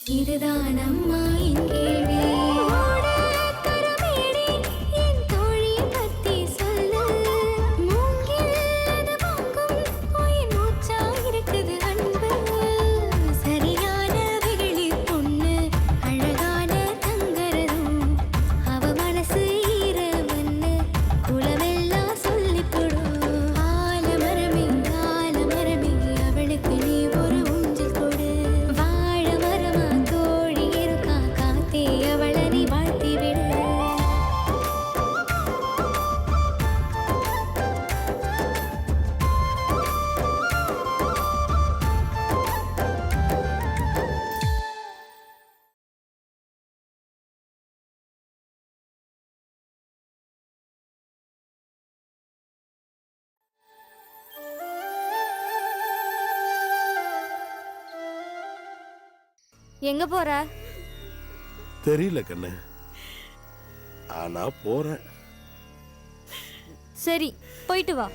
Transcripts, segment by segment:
இதுதான் அம்மா என் கேள்வி. எங்க போற? தெரியல கண்ணு, ஆனா போறேன். சரி, போயிட்டு வா.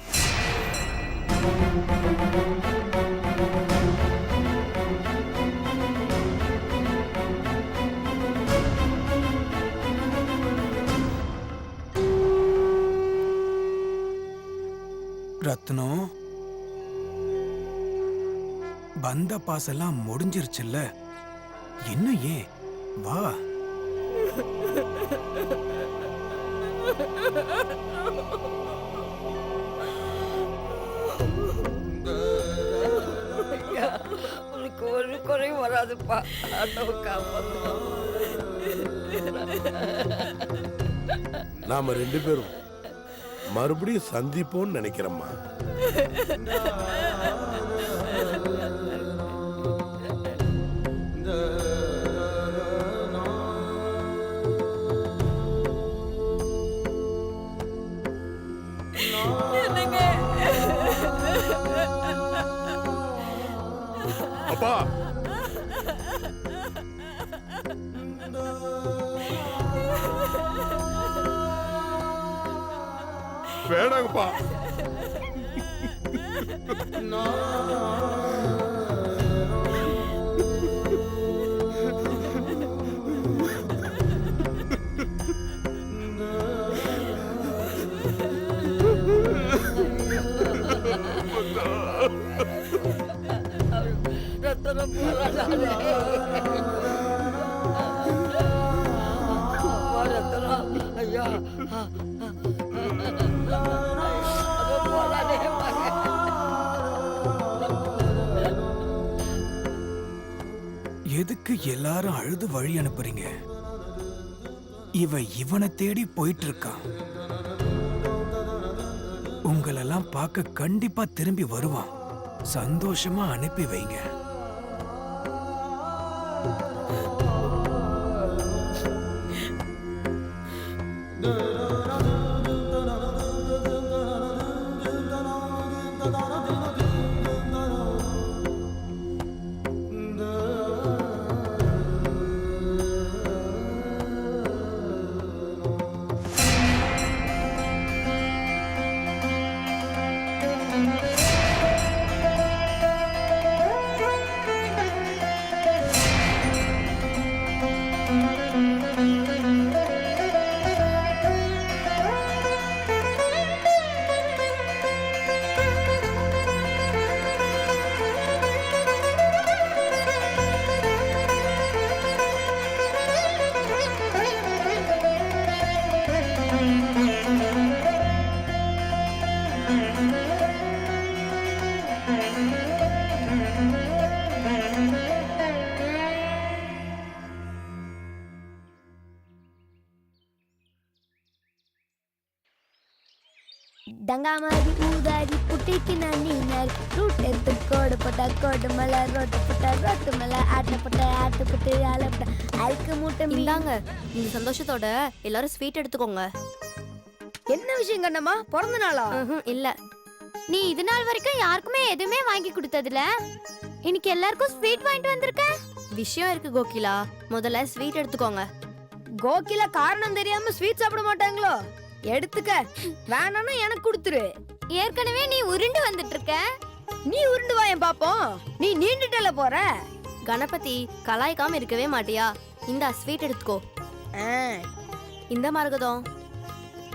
ரத்னம், பந்த பாசெல்லாம் முடிஞ்சிருச்சுல்ல, இன்னும் ஏன்? வா. உனக்கு ஒரு குறையும் வராதுப்பா. நாம ரெண்டு பேரும் மறுபடியும் சந்திப்போம்னு நினைக்கிறேம்மா. அப்பா, வேணாங்கப்பா. ரத்தனம் போராடாதே. ரத்தனம் ஐயா, போராடே. எதுக்கு எல்லாரும் அழுது வழி அனுப்புறீங்க? இவனை தேடி போயிட்டு இருக்கான். உங்களெல்லாம் பார்க்க கண்டிப்பா திரும்பி வருவான். சந்தோஷமா அனுப்பி வைங்க. டங்காமாரி ஊதாரி புட்டிக்கு நன்னி நாரி ரூட் எடுத்து கோடு போட்டா கோடு மலை ரோட்டு போட்டா ரோட்டு மலை ஆட்ட போட்டா ஆட்டு போட்டு ஆலை போட்டா அழுக்கு மூட்டை இந்தாங்க. இந்த சந்தோஷத்தோட எல்லாரும் ஸ்வீட் எடுத்துக்கோங்க. என்ன விஷயம் கண்ணம்மா? பிறந்த நாளா? இல்ல, நீ இது நாள் வரைக்கும் யாருக்குமே எதுவுமே வாங்கி கொடுத்ததில்ல. இன்னைக்கு எல்லாருக்கும் ஸ்வீட் வாங்கிட்டு வந்திருக்க. விஷயம் இருக்கு கோகிலா, முதல்ல ஸ்வீட் எடுத்துக்கோங்க. கோகிலா காரணம் தெரியாம ஸ்வீட் சாப்பிட மாட்டாங்களோ? எடுத்துக்க, வேணாம்னா எனக்கு கொடுத்துரு. ஏற்கனவே நீ உருண்டு வந்துட்டு இருக்க. நீ உருண்டு வாயன் பாப்போம். நீ நீண்டுட்டல போற. கணபதி கலாய்க்காம இருக்கவே மாட்டியா? இந்த ஸ்வீட் எடுத்துக்கோ. இந்த மரகதம்.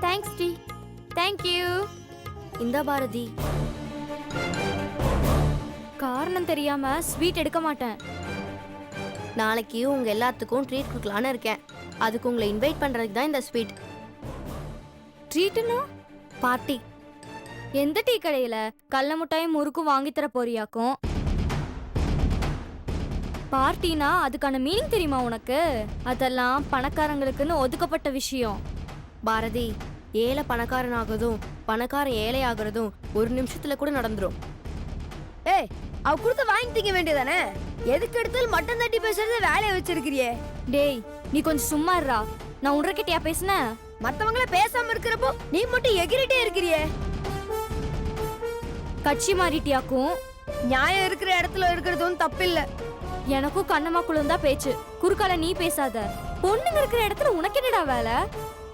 தேங்க்ஸ் டி. Thank you. இந்த பாரதி. காரணம் தெரியாம ஸ்வீட் எடுக்க மாட்டேன். நாளைக்கு உங்க எல்லாத்துக்கும் ட்ரீட் கொடுக்கலான்னு இருக்கேன். அதுக்கு உங்களை இன்வைட் பண்றதுக்கு தான் இந்த ஸ்வீட். ட்ரீட்னா பார்ட்டி. எந்த டீ கடையில கடல முட்டாயும் முறுக்கும் வாங்கி தர போறியாக்கும்? பார்ட்டினா அதுக்கான மீனிங் தெரியுமா உனக்கு? அதெல்லாம் பணக்காரங்களுக்குன்னு ஒதுக்கப்பட்ட விஷயம். பாரதி, ஏழை பணக்காரன் ஆகுறதும் பணக்காரன் ஏழை ஆகுறதும் ஒரு நிமிஷத்துல கூட நடந்துரும். ஏய், அவ கொடுத்து வாங்கி திங்க வேண்டியதானே? எதுக்கு எடுத்தாலும் மட்டன் தட்டி பேசுறத வேலையை வச்சிருக்கிறியே. டேய், நீ கொஞ்சம் சும்மா இருடா. நான் உன்கிட்டயா பேசினேன்? மத்தவங்கள பேசாம இருக்கிறப்போ நீ மட்டும் எகிரிட்டே இருக்கிறியே. கட்சி மாறிட்டியாக்கும்? நியாயம் இருக்கிற இடத்துல இருக்கிறதும் தப்பில்ல. எனக்கும் கண்ணம்மாக்குள்ளும் தான் பேச்சு. குறுக்கால நீ பேசாத. பொண்ணுங்க இருக்கிற இடத்துல உனக்கு என்னடா வேலை?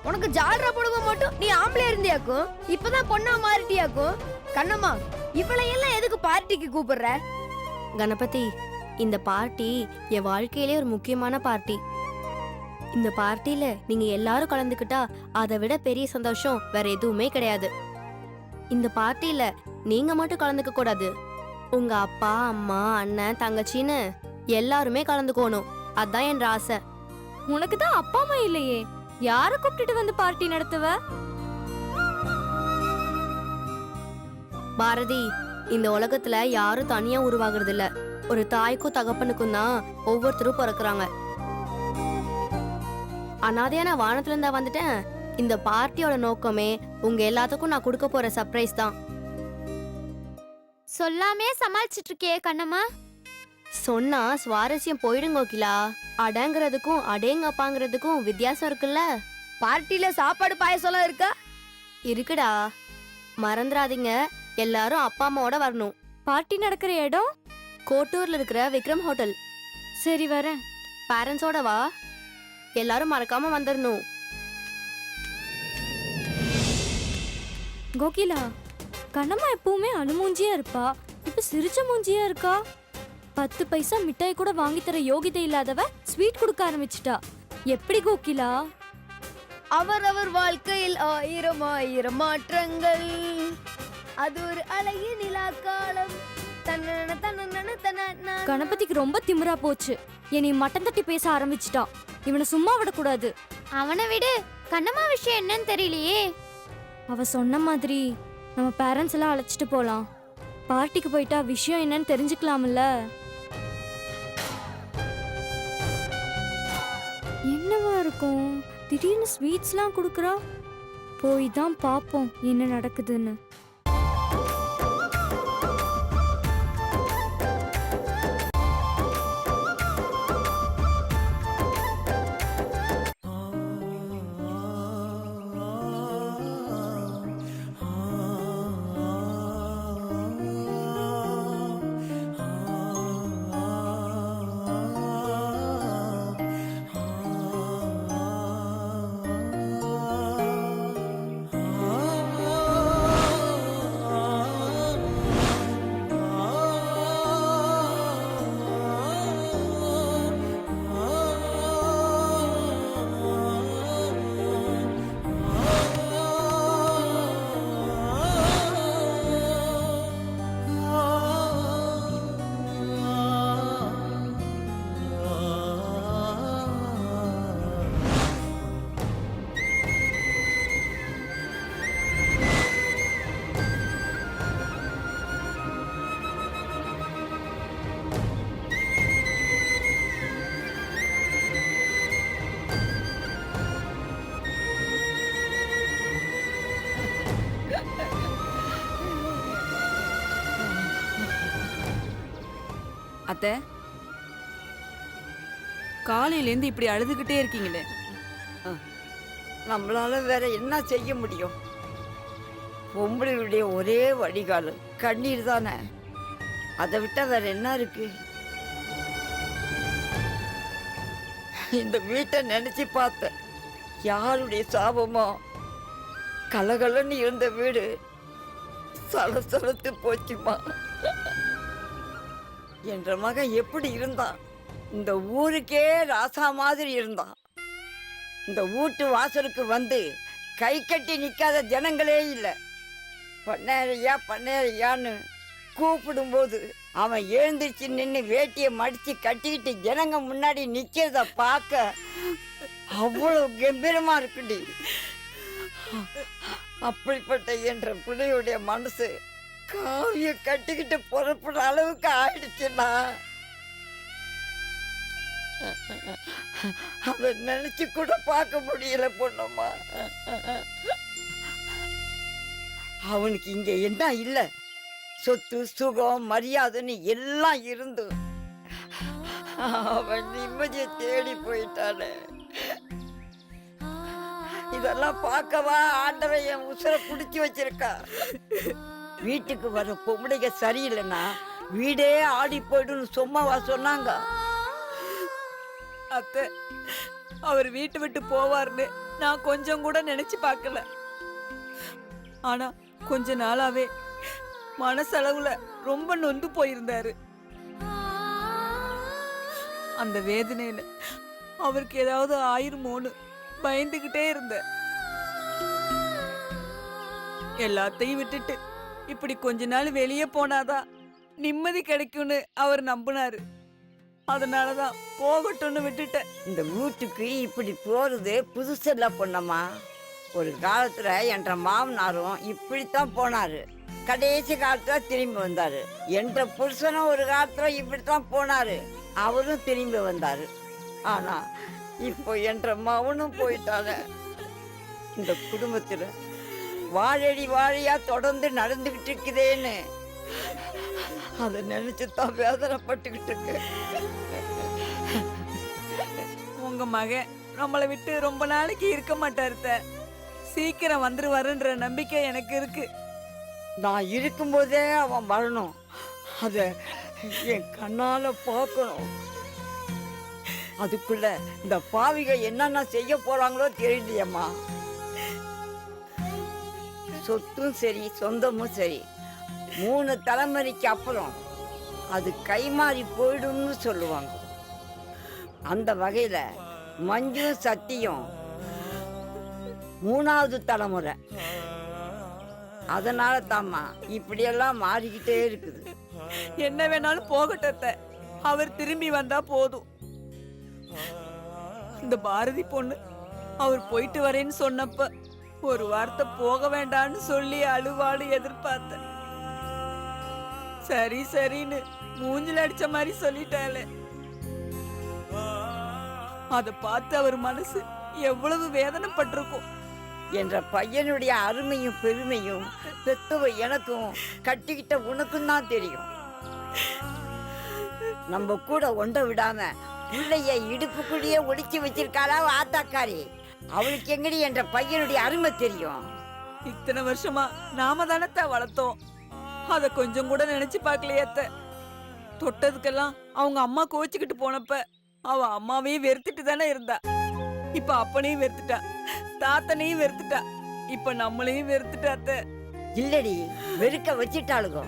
உனக்கு ஜால்ரா போடுங்க மட்டும் நீ ஆம்பளையா இருந்தியாக்கும், இப்பதான் பொண்ணா மாறிட்டியாக்கும். கண்ணம்மா, இவளையெல்லாம் எதுக்கு பார்ட்டிக்கு கூப்பிடுற? கணபதி, இந்த பார்ட்டி என் வாழ்க்கையிலே ஒரு முக்கியமான பார்ட்டி. இந்த பார்ட்டியில நீங்க எல்லாரும் கலந்துக்கிட்டா அதை விட பெரிய சந்தோஷம் வேற எதுவுமே கிடையாது. இந்த பார்ட்டியில நீங்க மட்டும் கலந்துக்க கூடாது. உங்க அப்பா, அம்மா, அண்ணன், தங்கச்சின்னு எல்லாருமே கலந்துக்கணும். அதான் என் ஆசை. உனக்கு தான் அப்பா அம்மா இல்லையே, யார கூப்பிட்டுட்டு வந்து பார்ட்டி நடத்துவ? பாரதி, இந்த உலகத்துல யாரும் தனியா உருவாகிறது இல்ல. ஒரு தாய்க்கும் தகப்பனுக்கும் தான் ஒவ்வொருத்தரும் பிறக்குறாங்க. அனாதையா நான் வானத்துல இருந்தா வந்துட்டேன். இந்த பார்ட்டியோட நோக்கமே உங்க எல்லாத்துக்கும் நான் கொடுக்க போற சர்ப்ரைஸ் தான். சொல்லாமே சமாளிச்சிட்டு இருக்கே கண்ணம்மா. சொன்னா சுவாரஸ்யம் போயிடும் கோகிலா. அடங்கிறதுக்கும் அடேங்கப்பாங்கிறதுக்கும் வித்தியாசம் இருக்குல்ல. பார்ட்டில சாப்பாடு பாயசம் இருக்கா? இருக்குடா, மறந்துடாதீங்க. எல்லாரும் அப்பா அம்மாவோட வரணும். பார்ட்டி நடக்கிற இடம் கோட்டூர்ல இருக்கிற விக்ரம் ஹோட்டல். சரி வரேன். பேரண்ட்ஸோட வா. எல்லாரும் மறக்காம வந்துடணும். கோகிலா, கண்ணம்மா எப்பவுமே அழுமூஞ்சியா இருப்பா, இப்ப சிரிச்ச மூஞ்சியா இருக்கா. 10 பைசா மிட்டாய் கூட வாங்கி தர யோகிதை இல்லாதவ ஸ்வீட் கொடுக்க ஆரம்பிச்சிட்டா. எப்படி கோகிலா? அவரவர் வாழ்க்கையில் ஆயிரம் ஆயிரம் மாற்றங்கள், அது ஒரு அழகிய நிலா காலம். கணபதிக்கு ரொம்ப திமிரா போச்சு. என்னை மட்டன் தட்டி பேச ஆரம்பிச்சிட்டான். இவனை சும்மா விடக்கூடாது. அவனை விடு. கண்ணம்மா விஷயம் என்னன்னு தெரியலையே. அவ சொன்ன மாதிரி நம்ம பேரண்ட்ஸ் எல்லாம் அழைச்சிட்டு போலாம். பார்ட்டிக்கு போயிட்டா விஷயம் என்னன்னு தெரிஞ்சுக்கலாம்ல. என்னவா இருக்கும்? திடீர்னு ஸ்வீட்ஸ்லாம் கொடுக்குறா. போய் தான் பார்ப்போம் என்ன நடக்குதுன்னு. அத்தை, காலையிலேருந்து இப்படி அழுதுகிட்டே இருக்கீங்களே. நம்மளால வேற என்ன செய்ய முடியும்? பொம்பளையுடைய ஒரே வடிகால் கண்ணீர் தானே. அதை விட்டா வேற என்ன இருக்கு? இந்த வீட்டை நினைச்சு பார்த்தேன். யாருடைய சாபமோ கலகலன்னு இருந்த வீடு சலசலத்து போச்சுமா. என்ற மகன் எப்படி இருந்தான்? இந்த ஊருக்கே ராசா மாதிரி இருந்தான். இந்த வீட்டு வாசலுக்கு வந்து கை கட்டி நிற்காத ஜனங்களே இல்லை. பண்ணையா பண்ணையான்னு கூப்பிடும்போது அவன் எழுந்திருச்சு நின்று வேட்டியை மடித்து கட்டிக்கிட்டு ஜனங்க முன்னாடி நிற்கிறத பார்க்க அவ்வளோ கம்பீரமா இருக்குடி. அப்படிப்பட்ட என்ற பிள்ளையுடைய மனசு காவிய கட்டிக்கிட்டு புறப்படுற அளவுக்கு ஆயிடுச்சுன்னா அதை நினைச்சு கூட பார்க்க முடியல பொண்ணம்மா. அவனுக்கு இங்க என்ன இல்லை, சொத்து சுகம் மரியாதைன்னு எல்லாம் இருந்து அவன் நிம்மதியை தேடி போயிட்டானே. இதெல்லாம் பார்க்கவா ஆண்டவன் என் உசுரை பிடிச்சி வச்சிருக்கா. வீட்டுக்கு வர பொம்பளைங்க சரியில்லைன்னா வீடே ஆடி போயிடுன்னு சும்மாவா சொன்னாங்க? அத்தை, அவர் வீட்டு விட்டு போவார்னு நான் கொஞ்சம் கூட நினைச்சு பார்க்கல. ஆனா கொஞ்ச நாளாவே மனசளவுல ரொம்ப நொந்து போயிருந்தாரு. அந்த வேதனையில அவருக்கு ஏதாவது ஆயிருமோன்னு பயந்துகிட்டே இருந்த. எல்லாத்தையும் விட்டுட்டு இப்படி கொஞ்ச நாள் வெளியே போனாதான் நிம்மதி கிடைக்கும்னு அவர் நம்பினாரு. அதனாலதான் போகட்டும்னு விட்டுட்டேன். இந்த வீட்டுக்கு இப்படி போறது புதுசில்ல பொண்ணம்மா. ஒரு காலத்துல என்ற மாமனாரும் இப்படித்தான் போனாரு. கடைசி காலத்துல திரும்பி வந்தாரு. என்ற புருஷனும் ஒரு காலத்துல இப்படித்தான் போனாரு. அவரும் திரும்பி வந்தாரு. ஆனா இப்போ என்ற மகனும் போயிட்டாங்க. இந்த குடும்பத்துல வாழடி வாழியா தொடர்ந்து நடந்துகிட்டு இருக்குதேன்னு அதை நினைச்சுதான் வேதனைப்பட்டுக்கிட்டு இருக்கு. உங்க மகன் நம்மளை விட்டு ரொம்ப நாளைக்கு இருக்க மாட்டாருத்த. சீக்கிரம் வந்துருவாருன்ற நம்பிக்கை எனக்கு இருக்கு. நான் இருக்கும்போதே அவன் வரணும். அத என் கண்ணால பார்க்கணும். அதுக்குள்ள இந்த பாவிக என்னென்ன செய்ய போறாங்களோ தெரியலையம்மா. சொத்தும் சரி சொந்தமும் சரி 3 தலைமுறைக்கு அப்புறம் அது கைமாறி போயிடும்னு சொல்லுவாங்க. அந்த வகையில மஞ்சும் சத்தியும் 3வது தலைமுறை. அதனால தாம்மா இப்படியெல்லாம் மாறிக்கிட்டே இருக்குது. என்ன வேணாலும் போகட்டத்த, அவர் திரும்பி வந்தா போதும். இந்த பாரதி பொண்ணு அவர் போயிட்டு வரேன்னு சொன்னப்ப ஒரு வார்த்தை போக வேண்டான்னு சொல்லி அழுவாடு எதிர்பார்த்தேன். சரி சரின்னு மூஞ்சில அடிச்ச மாதிரி சொல்லிட்டாளே. அத பார்த்து அவர் மனசு எவ்வளவு வேதனைப்பட்டிருக்கும். என்ற பையனுடைய அருமையும் பெருமையும் பெத்தவ எனக்கும் கட்டிக்கிட்ட உனக்கும் தான் தெரியும். நம்ம கூட ஒண்ட விடாம பிள்ளைய இடுப்புக்குள்ளேயே ஒளிச்சு வச்சிருக்காளா ஆத்தாக்காரி. அவளுக்கு எங்கடி என்ற பையனுடைய அருமை தெரியும்? இத்தனை வருஷமா நாம தானத்த வளர்த்தோம். அத கொஞ்சம் கூட நினைச்சு பார்க்கலையத்த. தொட்டதுக்கெல்லாம் அவங்க அம்மா கோச்சுக்கிட்டு போனப்ப அவ அம்மாவையும் வெறுத்துட்டு தானே இருந்தா. இப்ப அப்பனையும் வெறுத்துட்டா, தாத்தனையும் வெறுத்துட்டா, இப்ப நம்மளையும் வெறுத்துட்டாத்த. இல்லடி, வெறுக்க வச்சிட்டாளுங்க.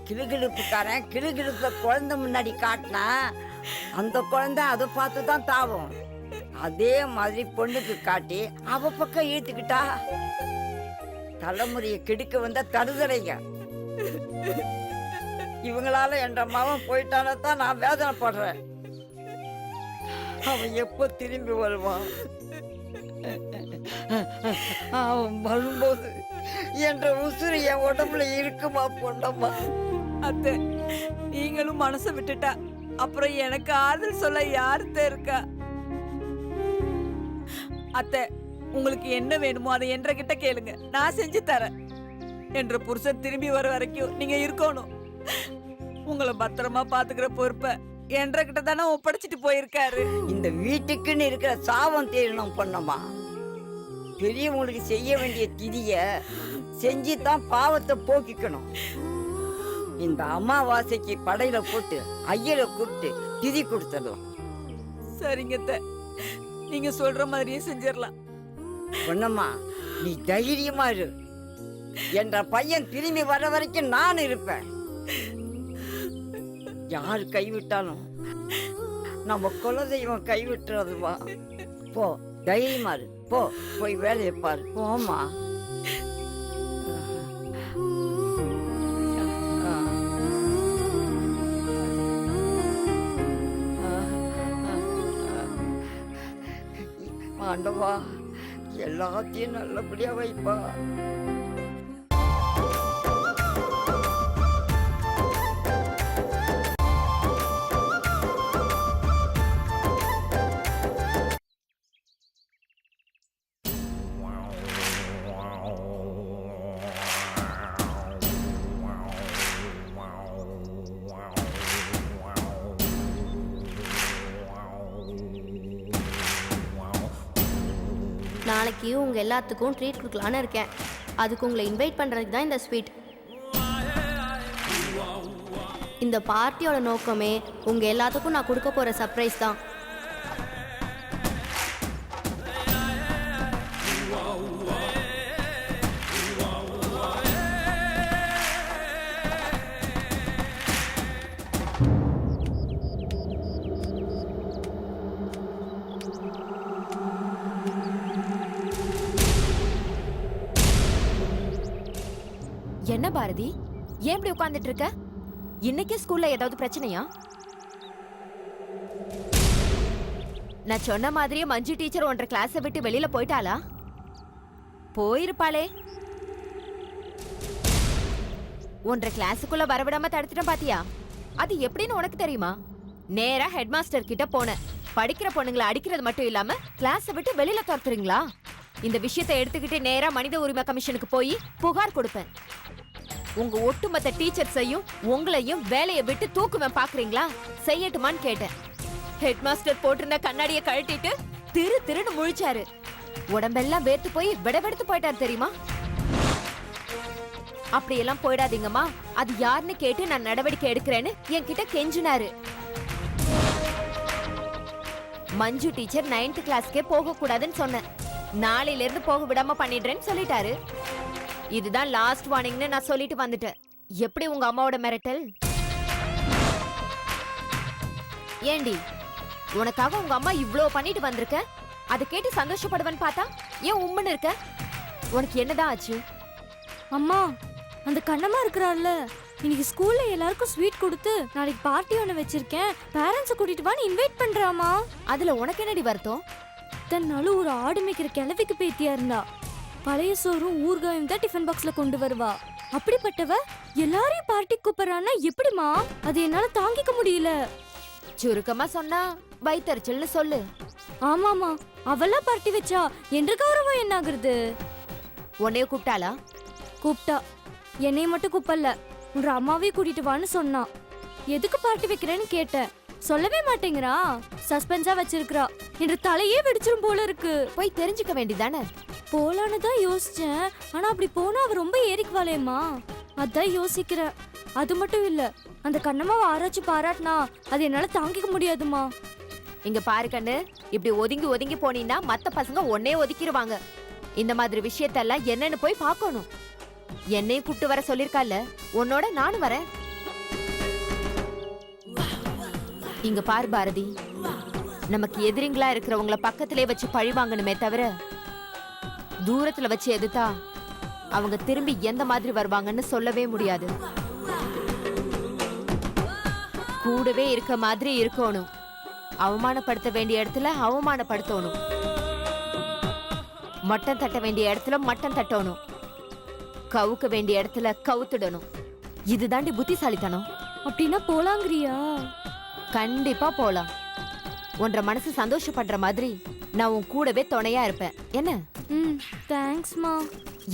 கிளுகிழுப்புக்காரன் கிளுகிழுப்ப குழந்தை முன்னாடி காட்டினா அந்த குழந்தை அதை பார்த்துதான் தாவும். அதே மாதிரி பொண்ணுக்கு காட்டி அவ பக்கம் இழுத்துக்கிட்டா தலைமுறையை கெடுக்க வந்த தருதலைங்க. இவங்களால என்ற மகன் போயிட்டானதான் நான் வேதனைப்படுறேன். அவன் எப்போ திரும்பி வருவான்? அவன் வரும்போது என்ற உசுறு என் உடம்புல இருக்குமா பொண்ணம்மா? அத்தை, நீங்களும் மனசை விட்டுட்டா அப்புறம் எனக்கு ஆறுதல் சொல்ல யாருத்த இருக்கா? அத்தை, உங்களுக்கு என்ன வேணுமோ அதை என்ற கிட்ட கேளுங்க, நான் செஞ்சு தரேன். என்ற புருஷன் திரும்பி வர வரைக்கும் நீங்க இருக்கணும். உங்களை பத்திரமா பாத்துக்கிற பொறுப்பை என்ற கிட்ட தானே ஒப்படைச்சிட்டு போயிருக்காரு. இந்த வீட்டுக்குன்னு இருக்கிற சாபம் தீரணும் பொண்ணம்மா. பெரியவங்களுக்கு செய்ய வேண்டிய திதிய செஞ்சுதான் பாவத்தை போக்கிக்கணும். இந்த அமாவாசைக்கு படையில போட்டு ஐயரை கூப்பிட்டு திதி கொடுத்ததும். சரிங்க அத்தை, நீங்க சொல்ற மாதிரியே செஞ்சிடலாம். பொண்ணம்மா, நீ தைரியமா இரு. என்ற பையன் திரும்பி வர வரைக்கும் நான் இருப்பேன். யார் கைவிட்டாலும் நம்ம குலதெய்வம் கை விட்டுறதுமா. போ, தைரியமா இரு. போ, போய் வேலையை பாரு. போமா. ஆண்டவா, எல்லாத்தையும் நல்லபடியா வைப்பா. நாளைக்கு உங்க எல்லாத்துக்கும் ட்ரீட் கொடுக்கலான்னு இருக்கேன். அதுக்கு உங்களை இன்வைட் பண்றதுக்கு தான் இந்த ஸ்வீட். இந்த பார்ட்டியோட நோக்கமே உங்க எல்லாத்துக்கும் நான் கொடுக்க போற சர்ப்ரைஸ் தான். என்ன பாரதி, ஏன் இப்படி உட்கார்ந்துட்டு இருக்க? இன்னைக்கு ஸ்கூல்ல ஏதாவது பிரச்சனையா? நான் சொன்ன மாதிரியே மஞ்சு டீச்சர் ஒன்றரை கிளாஸை விட்டு வெளியில போயிட்டாளா? போயிருப்பாளே. ஒன்றரை கிளாஸுக்குள்ள வரவிடாம தடுத்துட்டேன் பாத்தியா? அது எப்படின்னு உனக்கு தெரியுமா? நேரா ஹெட் மாஸ்டர் கிட்ட போனேன். படிக்கிற பொண்ணுங்களை அடிக்கிறது மட்டும் இல்லாம கிளாஸை விட்டு வெளியில துரத்துறீங்களா? இந்த விஷயத்தை எடுத்துக்கிட்டு நேரா மனித உரிமை கமிஷனுக்கு போய் புகார் கொடுப்பேன். உங்க ஒட்டுமொத்த டீச்சர்ஸையும் உங்களையும் வேலையை விட்டு தூக்குவேன். பாக்குறீங்களா? செய்யட்டுமான்னு கேட்டேன். ஹெட் மாஸ்டர் போட்டிருந்த கண்ணாடியை கழட்டிட்டு திரு திருன்னு முழிச்சாரு. உடம்பெல்லாம் வேர்த்து போய் விடவெடுத்து போயிட்டாரு தெரியுமா? அப்படியெல்லாம் போயிடாதீங்கம்மா, அது யாருன்னு கேட்டு நான் நடவடிக்கை எடுக்கிறேன்னு என்கிட்ட கெஞ்சினாரு. மஞ்சு டீச்சர் 9th கிளாஸ்க்கே போக கூடாதுன்னு சொன்னேன். நாளையில இருந்து போக விடாம பண்ணிடுறேன்னு சொல்லிட்டாரு. இதுதான் லாஸ்ட் வார்னிங்னு நான் சொல்லிட்டு வந்துட்டேன். எப்படி உங்க அம்மாவோட மிரட்டல்? ஏண்டி, உனக்காக உங்க அம்மா இவ்ளோ பண்ணிட்டு வந்திருக்க, அதை கேட்டு சந்தோஷப்படுவேன்னு பார்த்தா ஏன் உம்முன்னு இருக்க? உனக்கு என்னதான் ஆச்சு? அம்மா, அந்த கண்ணம்மா இருக்கிறாள்ல, இன்னைக்கு ஸ்கூல்ல எல்லாருக்கும் ஸ்வீட் கொடுத்து நாளைக்கு பார்ட்டி ஒன்று வச்சிருக்கேன், பேரண்ட்ஸை கூட்டிட்டு வான்னு இன்வைட் பண்றாமா. அதுல உனக்கு என்னடி வருத்தம்? தன்னாலும் ஒரு ஆடு மேய்க்கிற கிழவிக்கு பேத்தியா இருந்தா. பழைய சோறும் ஊறுகாயும் தான் டிஃபன் பாக்ஸ்ல கொண்டு வருவா. அப்படிப்பட்டவ எல்லாரையும் பார்ட்டி கூப்பிடுறான்னா எப்படிமா? அது என்னால தாங்கிக்க முடியல. சுருக்கமா சொன்னா வயித்தறிச்சல்னு சொல்லு. ஆமாமா, அவளா பார்ட்டி வச்சா என்ற கௌரவம் என்ன ஆகுறது? உன்னைய கூப்பிட்டாளா? கூப்பிட்டா. என்னைய மட்டும் கூப்பிடல, உன்ற அம்மாவையும் கூட்டிட்டு வான்னு சொன்னா. எதுக்கு பார்ட்டி வைக்கிறேன்னு கேட்டேன். சொல்லவே மாட்டேங்கிறா. சஸ்பென்ஸா வச்சிருக்கா. என்ற தலையே வெடிச்சிரும் போல இருக்கு. போய் தெரிஞ்சுக்க வேண்டியதானே. போலான்னு தான் யோசிச்சேன். ஆனா அப்படி போனா அவ ரொம்ப ஏறிக்குவாளேம்மா, அதான் யோசிக்கிறேன். அது மட்டும் இல்ல, அந்த கண்ணம்மாவை ஆராய்ச்சி பாராட்டினா அது என்னால தாங்கிக்க முடியாதுமா. இங்க பாரு கண்ணு, இப்படி ஒதுங்கி ஒதுங்கி போனீங்கன்னா மத்த பசங்க ஒன்னே ஒதுக்கிடுவாங்க. இந்த மாதிரி விஷயத்தெல்லாம் என்னன்னு போய் பார்க்கணும். என்னையும் கூப்பிட்டு வர சொல்லிருக்கால, உன்னோட நானும் வரேன். இங்க பாரு பாரதி, நமக்கு எதிரிங்களா இருக்கிறவங்கள பக்கத்திலே வச்சு பழி வாங்கணுமே தவிர தூரத்துல வச்சு எதுத்தா அவங்க திரும்பி எந்த மாதிரி வருவாங்கன்னு சொல்லவே முடியாது. கூடவே இருக்க மாதிரி இருக்கணும். அவமானப்படுத்த வேண்டிய இடத்துல அவமானப்படுத்தணும். மட்டம் தட்ட வேண்டிய இடத்துல மட்டம் தட்டணும். கவுக்க வேண்டிய இடத்துல கவுத்துடணும். இதுதாண்டி புத்திசாலித்தனம். அப்படின்னா போலாங்கிறியா? கண்டிப்பா போலாம். உன்ற மனசு சந்தோஷப்படுற மாதிரி நான் உன் கூடவே துணையா இருப்பேன். என்ன? தேங்க்ஸ்மா.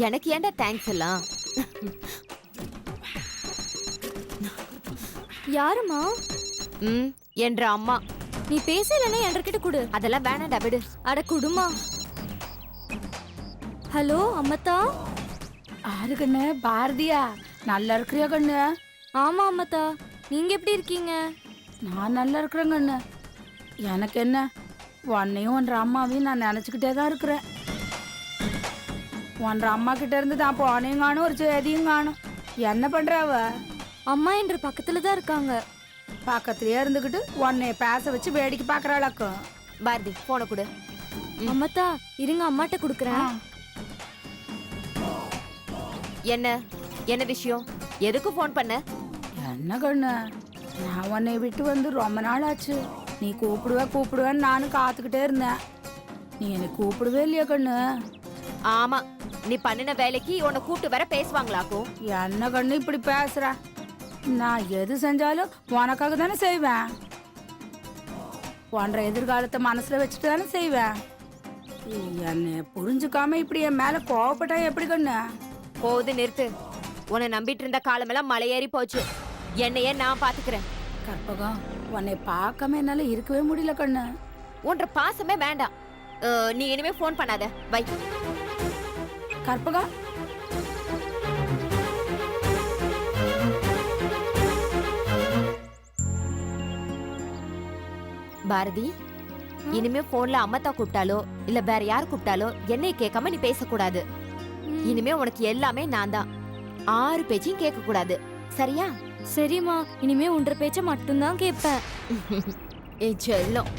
எனக்கு ஏன்டா தேங்க்ஸ் எல்லாம்? யாருமா? என்ற அம்மா. நீ பேசலன்னா என்கிட்ட கொடு. அதெல்லாம் வேணாண்டா, விடு. அட குடுமா. ஹலோ அம்மத்தா. ஆறு கண்ணு, பாரதியா? நல்லா இருக்கிறியா கண்ணு? ஆமா அம்மத்தா, நீங்க எப்படி இருக்கீங்க? நான் நல்லா இருக்கிறேன் கண்ணு. எனக்கு என்ன, உன்னையும் ஒன்ற அம்மாவையும் நான் நினச்சிக்கிட்டே தான் இருக்கிறேன். ஒன்ற அம்மா கிட்ட இருந்து தான் போனையும் காணும், ஒரு செய்தியும் காணும். என்ன பண்ற அவ? அம்மா என்ற பக்கத்துல தான் இருக்காங்க. பக்கத்துலயே இருந்துகிட்டு உன்னைய பேச வச்சு வேடிக்கை பாக்குறாளாக்கும். பாரதி போன கொடு. அம்மத்தா இருங்க அம்மாட்ட குடுக்குறேன். என்ன என்ன விஷயம்? எதுக்கு ஃபோன் பண்ண? என்ன கண்ணு, நான் உன்னை விட்டு வந்து ரொம்ப நாள் ஆச்சு. நீ கூப்பிடுவேன்னு நானும் காத்துக்கிட்டே இருந்தேன். நீ என்னை கூப்பிடவே இல்லையா கண்ணு? ஆமா, நீ பண்ணின வேலைக்கு உன்னை கூப்பிட்டு வர பேசுவாங்களாக்கும். என்ன கண்ணு இப்படி பேசுற? நான் எது செஞ்சாலும் உனக்காக தானே செய்வேன். உன்ற எதிர்காலத்தை மனசுல வச்சுட்டு தானே செய்வேன். என்னை புரிஞ்சுக்காம இப்படி என் மேல கோவப்பட்டா எப்படி கண்ணு? போது நிறுத்து. உன்னை நம்பிட்டு இருந்த காலமெல்லாம் மலையேறி போச்சு. என்னையே நான் பாத்துக்கிறேன். கற்பகம், உன்னை பார்க்காம என்னால இருக்கவே முடியல கண்ணு. உன்ற பாசமே வேண்டாம். நீ இனிமே ஃபோன் பண்ணாத, வை. கற்பகம், பாரதி, இனிமே போன்ல அம்மத்தா கூப்பிட்டாலோ இல்ல வேற யார் கூப்பிட்டாலோ என்னை கேட்காம நீ பேசக்கூடாது. இனிமே உனக்கு எல்லாமே நான் தான். 6 பேச்சையும் கேட்க கூடாது, சரியா? சரிம்மா, இனிமே உன்ற பேச்ச மட்டும்தான் கேட்பேன். ஏ செல்லம்.